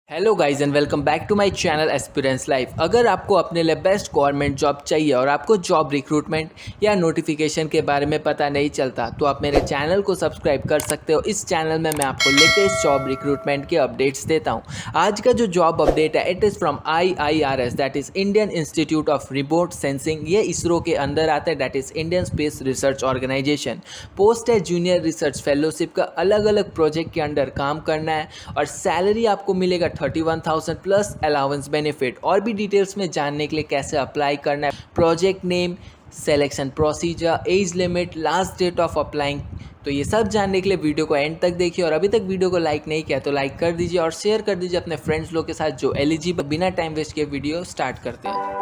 Hello guys and welcome back to my channel aspirants life. अगर आपको अपने लिए बेस्ट गवर्नमेंट जॉब चाहिए और आपको जॉब रिक्रूटमेंट या नोटिफिकेशन के बारे में पता नहीं चलता तो आप मेरे चैनल को सब्सक्राइब कर सकते हो। इस चैनल में मैं आपको लेटेस्ट जॉब रिक्रूटमेंट के अपडेट्स देता हूं। आज का जो जॉब अपडेट है it is from IIRS, that is Indian institute of remote sensing. ये इसरो के अंदर आता है, that is Indian space research Organisation. Post है जूनियर रिसर्च फेलोशिप का। अलग अलग प्रोजेक्ट के अंडर काम करना है और सैलरी आपको मिलेगा 31,000 प्लस अलाउंस बेनिफिट। और भी डिटेल्स में जानने के लिए कैसे अप्लाई करना है, project name, selection procedure, age limit, last date of applying, तो ये सब जानने के लिए वीडियो को एंड तक देखिए। और अभी तक वीडियो को लाइक नहीं किया तो लाइक कर दीजिए और शेयर कर दीजिए अपने फ्रेंड्स लोग के साथ जो एलिजिबल। बिना टाइम वेस्ट किए वीडियो स्टार्ट करते हैं।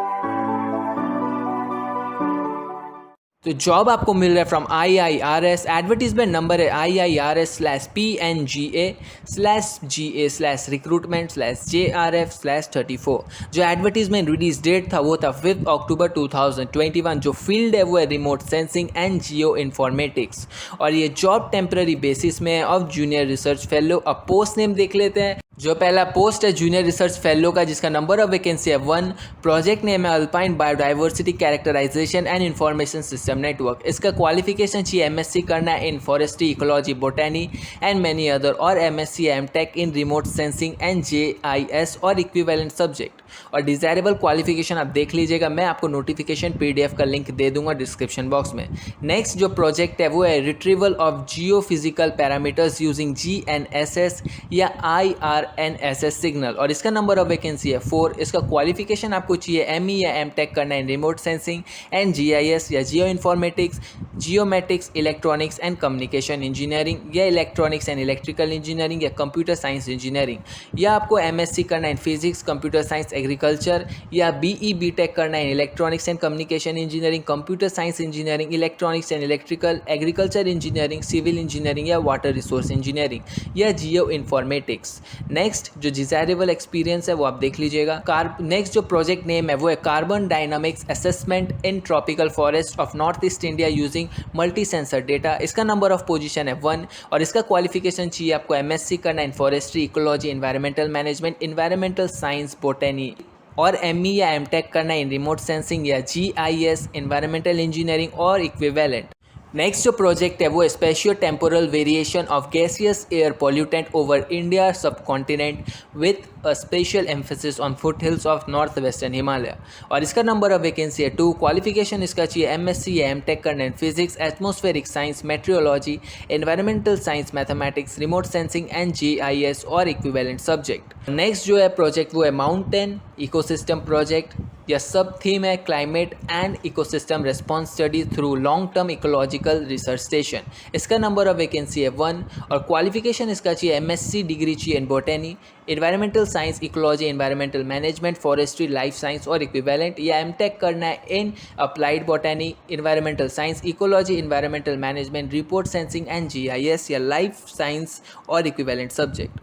तो जॉब आपको मिल रहा है फ्रॉम IIRS। एडवर्टीजमेंट नंबर है IIRS/PNGA/GA/recruitment/JRF/34। जो एडवर्टीजमेंट रिलीज डेट था वो था 5 अक्टूबर 2021। जो फील्ड है वो है remote sensing and Jio informatics और ये जॉब टेम्पररी बेसिस में है ऑफ जूनियर रिसर्च फेलो। अब पोस्ट नेम देख लेते हैं। जो पहला पोस्ट है जूनियर रिसर्च फेलो का, जिसका नंबर ऑफ वैकेंसी है 1। प्रोजेक्ट नेम है alpine biodiversity characterization and information system network. इसका क्वालिफिकेशन चाहिए MSc करना है in forestry, ecology, botany and many other, और MSc MTech in remote sensing and JIS और इक्विवेलेंट सब्जेक्ट। और डिजायरेबल क्वालिफिकेशन आप देख लीजिएगा, मैं आपको नोटिफिकेशन PDF का लिंक दे दूंगा डिस्क्रिप्शन बॉक्स में। नेक्स्ट जो प्रोजेक्ट है वो है retrieval of geophysical parameters using GNSS या IRNSS सिग्नल और इसका नंबर ऑफ वैकेंसी है 4। इसका क्वालिफिकेशन आपको चाहिए ME या MTech करना है in remote sensing and GIS या geo informatics, geomatics, electronics and communication engineering या इलेक्ट्रॉनिक्स एंड इलेक्ट्रिकल इंजीनियरिंग या कंप्यूटर साइंस इंजीनियरिंग, या आपको MSc करना है in physics, computer science, agriculture, या BE BTech करना है in electronics and communication engineering, computer science engineering, electronics and electrical, agriculture engineering, civil engineering या वाटर रिसोर्स इंजीनियरिंग या जियो इन्फॉर्मेटिक्स। नेक्स्ट जो डिजायरेबल एक्सपीरियंस है वो आप देख लीजिएगा। नेक्स्ट जो प्रोजेक्ट नेम है वो है carbon dynamics assessment in tropical forest of North East India using multi sensor data. इसका नंबर ऑफ पोजीशन है 1 और इसका क्वालिफिकेशन चाहिए आपको MSc करना in forestry, ecology, environmental management, environmental science, botany, और ME या MTech करना इन रिमोट सेंसिंग या GIS, इन्वायरमेंटल इंजीनियरिंग और इक्विवेलेंट। नेक्स्ट जो प्रोजेक्ट है वो spatio temporal variation of gaseous air pollutant over India subcontinent with a special emphasis on foot hills of north western Himalaya और इसका number of vacancy है 2। Qualification इसका चाहिए MSc या MTech करना in physics, atmospheric science, meteorology, environmental science, mathematics, remote sensing and GIS और equivalent subject. Next जो है प्रोजेक्ट वो है माउंटेन इकोसिस्टम प्रोजेक्ट या सब थीम है climate and ecosystem response study through long term ecological research station. इसका number of vacancy है 1 और क्वालिफिकेशन इसका चाहिए MSc डिग्री चाहिए in botany, environmental science, ecology, environmental management, forestry, life science और equivalent, या MTech करना है in applied botany, environmental science, ecology, environmental management, report sensing and GIS या लाइफ साइंस और इक्विवेलेंट सब्जेक्ट।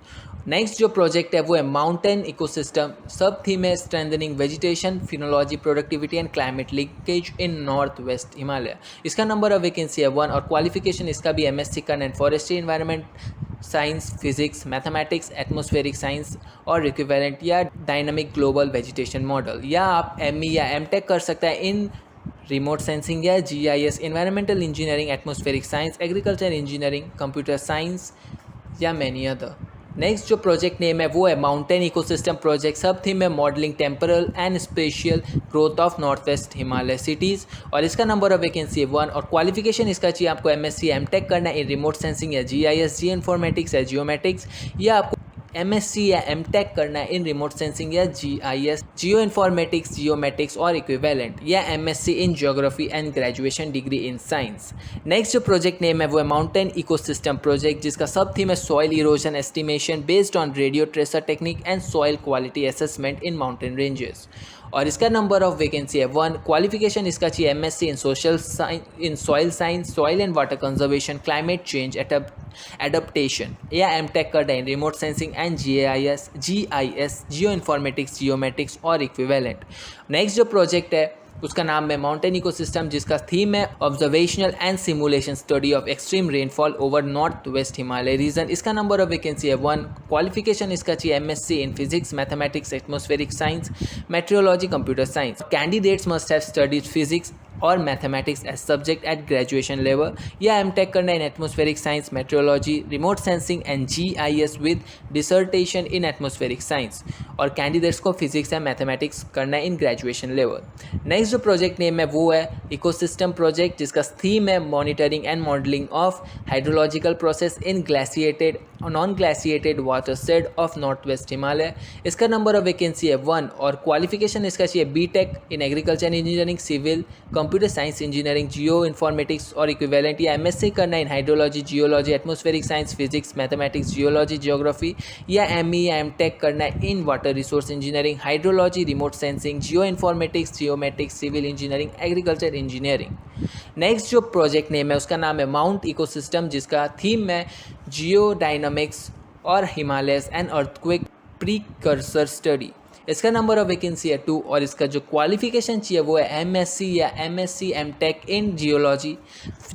नेक्स्ट जो project है वो है माउंटेन इकोसिस्टम, सब थीम है strengthening vegetation, phenology, productivity and climate linkage in north waste Himalaya. इसका number of vacancy है 1 और क्वालिफिकेशन इसका भी MSc करना है forestry, environment science, physics, mathematics, atmospheric science और इक्विवेलेंट या डायनामिक ग्लोबल वेजिटेशन मॉडल, या आप ME या MTech कर सकते हैं इन रिमोट सेंसिंग या GIS, environmental engineering, atmospheric science, agriculture engineering, computer science या मैनी अदर। नेक्स्ट जो प्रोजेक्ट नेम है वो है mountain ecosystem project, sub theme है modelling temporal and spatial growth of north west Himalaya cities और इसका number of vacancy है 1 और क्वालिफिकेशन इसका चाहिए आपको MSc MTech करना है इन रिमोट सेंसिंग या GIS, जी इन्फॉर्मेटिक्स या जियोमेटिक्स, या आपको MSc या MTech करना है इन रिमोट सेंसिंग या GIS, जियो इन्फॉर्मेटिक्स, जियोमेटिक्स और इक्विवेलेंट, या MSc in geography and graduation degree in science. Next जो प्रोजेक्ट नेम है वो है माउंटेन इकोसिस्टम प्रोजेक्ट, जिसका सब थीम है soil erosion estimation based on radio tracer technique and soil quality assessment in mountain ranges और इसका नंबर ऑफ वैकेंसी है 1। क्वालिफिकेशन इसका चाहिए MSc in soil science, soil and water conservation, climate change adaptation, या MTech करना है in remote sensing and GIS, geo informatics, geomatics और equivalent. Next जो प्रोजेक्ट है उसका नाम है माउंटेन इकोसिस्टम, जिसका थीम है observational and simulation study of extreme rainfall over north waste Himalaya region. इसका नंबर ऑफ वैकेंसी है 1। क्वालिफिकेशन इसका चाहिए MSc in physics, mathematics, atmospheric science, meteorology, computer science. Candidates must have studied physics और mathematics as subject at graduation level, या M.Tech करना in atmospheric science, metrology, remote sensing and GIS with dissertation in atmospheric science. और candidates को physics and mathematics करना है in graduation level. Next जो project name है वो है इकोसिस्टम प्रोजेक्ट, जिसका थीम है monitoring and modelling of hydrological process in glaciated non glaciated watershed of north west Himalaya. इसका नंबर ऑफ वैकेंसी है 1 और क्वालिफिकेशन इसका चाहिए B.Tech in agriculture engineering, civil, computer science engineering, geo informatics और equivalent, या MSc करना in hydrology, geology, atmospheric science, physics, mathematics, geology, geography, या ME या M.Tech करना in water resource engineering, hydrology, remote sensing, geo informatics, geometrics, civil engineering, agriculture engineering. Next जो project name है उसका नाम है माउंट इकोसिस्टम, जिसका थीम है जियो डायनामिक्स और Himalayas and earthquake precursor study. इसका नंबर ऑफ वैकेंसी है 2 और इसका जो क्वालिफिकेशन चाहिए वो है MSc या MSc M.Tech इन जियोलॉजी,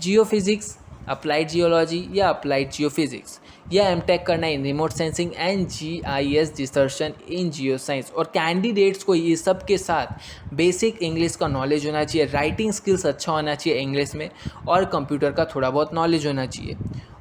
जियोफिजिक्स, अप्लाइड जियोलॉजी या अप्लाइड जियोफिजिक्स, या M.Tech करना in remote sensing and GIS desertion in geo science. और कैंडिडेट्स को ये सब के साथ बेसिक इंग्लिश का नॉलेज होना चाहिए, राइटिंग स्किल्स अच्छा होना चाहिए इंग्लिश में, और कंप्यूटर का थोड़ा बहुत नॉलेज होना चाहिए।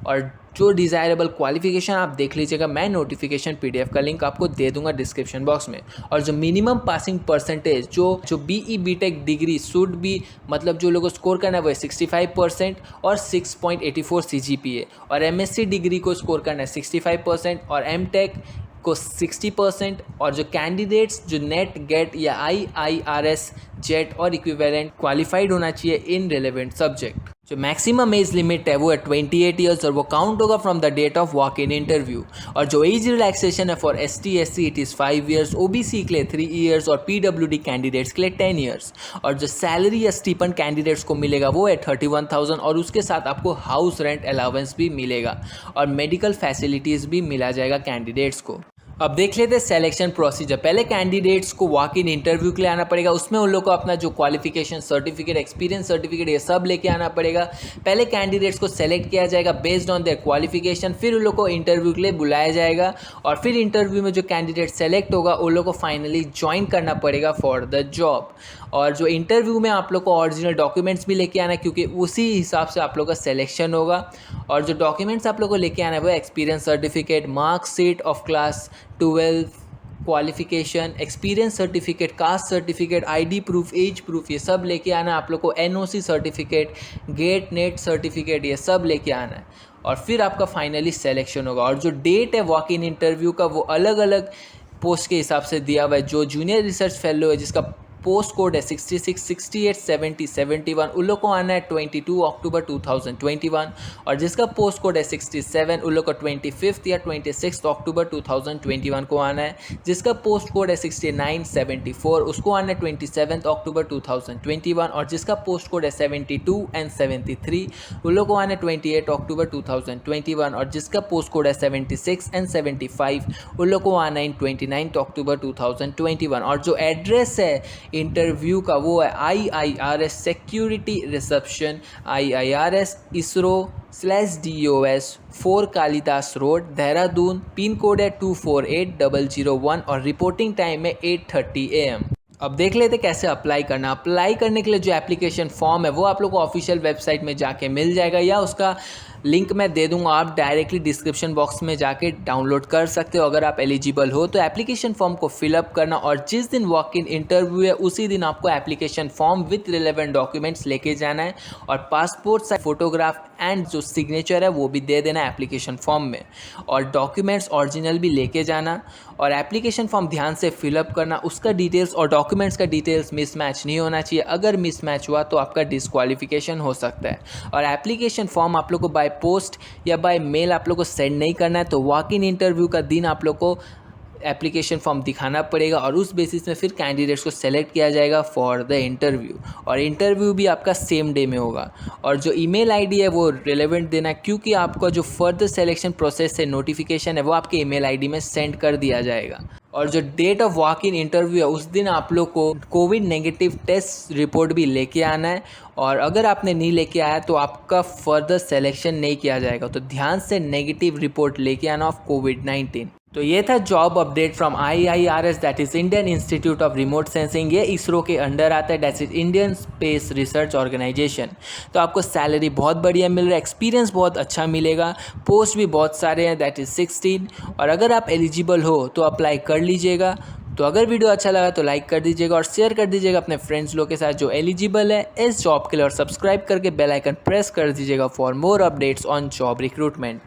और जो डिज़ायरेबल क्वालिफिकेशन आप देख लीजिएगा, मैं नोटिफिकेशन PDF का लिंक आपको दे दूंगा डिस्क्रिप्शन बॉक्स में। और जो मिनिमम पासिंग परसेंटेज जो BE B.Tech degree should be, मतलब जो लोगों को स्कोर करना है वो है 65% और 6.84 CGPA, और MSc डिग्री को स्कोर करना है 65% और M.Tech को 60%। और जो कैंडिडेट्स जो नेट गेट या IIRS जेट और इक्विवेलेंट क्वालिफाइड होना चाहिए इन रिलेवेंट सब्जेक्ट। जो मैक्सिमम एज लिमिट है वो है 28 ईयर्स और वो काउंट होगा from the date of walk in interview. और जो एज रिलैक्सेशन है for ST SC it is 5 years, OBC के लिए 3 ईयर्स और PWD कैंडिडेट्स के लिए 10 ईयर्स। और जो सैलरी या स्टीपन कैंडिडेट्स को मिलेगा वो है 31,000 और उसके साथ आपको हाउस रेंट अलाउंस भी मिलेगा और मेडिकल फैसिलिटीज़ भी मिला जाएगा कैंडिडेट्स को। अब देख लेते हैं सिलेक्शन प्रोसीजर। पहले कैंडिडेट्स को वॉक इन इंटरव्यू के लिए आना पड़ेगा, उसमें उन लोग को अपना जो क्वालिफिकेशन सर्टिफिकेट, एक्सपीरियंस सर्टिफिकेट ये सब लेके आना पड़ेगा। पहले कैंडिडेट्स को सेलेक्ट किया जाएगा बेस्ड ऑन देयर क्वालिफिकेशन, फिर उन लोग को इंटरव्यू के लिए बुलाया जाएगा और फिर इंटरव्यू में जो कैंडिडेट सेलेक्ट होगा उन लोग को फाइनली ज्वाइन करना पड़ेगा फॉर द जॉब। और जो इंटरव्यू में आप लोग को ओरिजिनल डॉक्यूमेंट्स भी लेके आना है क्योंकि उसी हिसाब से आप लोग का सिलेक्शन होगा। और जो डॉक्यूमेंट्स आप लोग को लेके आना है वो experience certificate, marksheet of class 12, qualification, experience certificate, caste certificate, ID proof, age proof, ये सब लेके आना है आप लोग को। NOC certificate, GATE NET certificate, ये सब लेके आना है और फिर आपका फाइनली सिलेक्शन होगा। और जो डेट है वॉक इन इंटरव्यू का वो अलग अलग पोस्ट के हिसाब से दिया हुआ है। जो जूनियर रिसर्च फेलो है जिसका पोस्ट कोड है 66, 68, 70, 71, उन लोग को आना है 22 अक्टूबर 2021 और जिसका पोस्ट कोड है 67 उन लोग को 25 या 26 अक्टूबर 2021 को आना है। जिसका पोस्ट कोड है 69, 74 उसको आना है 27 अक्टूबर 2021 और जिसका पोस्ट कोड है 72 एंड 73 उन लोग को आना है 28 अक्टूबर 2021 और जिसका पोस्ट कोड है 76 एंड 75 उन लोग को आना है 29 अक्टूबर 2021। और जो एड्रेस है इंटरव्यू का वो है IIRS security reception, IIRS ISRO/DOS 4 Kalidas road, Dehradun. Pin code है 248001 और रिपोर्टिंग टाइम है 8:30 AM। अब देख लेते कैसे अप्लाई करना। अप्लाई करने के लिए जो एप्लीकेशन फॉर्म है वो आप लोग को ऑफिशियल वेबसाइट में जाके मिल जाएगा या उसका लिंक मैं दे दूंगा, आप डायरेक्टली डिस्क्रिप्शन बॉक्स में जाके डाउनलोड कर सकते हो अगर आप एलिजिबल हो। तो एप्लीकेशन फॉर्म को फिलअप करना और जिस दिन वॉक इन इंटरव्यू है उसी दिन आपको application form with relevant documents लेके जाना है और पासपोर्ट साइज फोटोग्राफ एंड जो सिग्नेचर है वो भी दे देना एप्लीकेशन फॉर्म में और डॉक्यूमेंट्स ओरिजिनल भी लेके जाना और एप्लीकेशन फॉर्म ध्यान से फिलअप करना। उसका डिटेल्स और डॉक्यूमेंट्स का डिटेल्स मिसमैच नहीं होना चाहिए, अगर मिसमैच हुआ तो आपका डिस्क्वालिफिकेशन हो सकता है। और एप्लीकेशन फॉर्म आप लोग को बाय पोस्ट या बाय मेल आप लोग को सेंड नहीं करना है। तो वॉक इन इंटरव्यू का दिन आप लोग को एप्लीकेशन फॉर्म दिखाना पड़ेगा और उस बेसिस में फिर कैंडिडेट्स को सेलेक्ट किया जाएगा फॉर द इंटरव्यू। और इंटरव्यू भी आपका सेम डे में होगा। और जो ईमेल आईडी है वो रिलेवेंट देना, क्योंकि आपका जो फर्दर सिलेक्शन प्रोसेस है नोटिफिकेशन है वो आपके ईमेल आईडी में सेंड कर दिया जाएगा। और जो date of walk in interview है उस दिन आप लोग को कोविड नेगेटिव टेस्ट रिपोर्ट भी लेके आना है। और अगर आपने नहीं लेके आया तो आपका फर्दर सिलेक्शन नहीं किया जाएगा। तो ध्यान से नेगेटिव रिपोर्ट लेके आना ऑफ कोविड-19। तो ये था job update from IIRS, that is Indian institute of remote sensing. ये इसरो के अंडर आता है, that is Indian space research organisation. तो आपको सैलरी बहुत बढ़िया मिल रहा है, एक्सपीरियंस बहुत अच्छा मिलेगा, पोस्ट भी बहुत सारे हैं, दैट इज़ 16। और अगर आप एलिजिबल हो तो अप्लाई कर लीजिएगा। तो अगर वीडियो अच्छा लगा तो लाइक कर दीजिएगा और शेयर कर दीजिएगा अपने फ्रेंड्स लोग के साथ जो एलिजिबल है इस जॉब के लिए, और सब्सक्राइब करके बेल आइकन प्रेस कर दीजिएगा for more updates on job recruitment.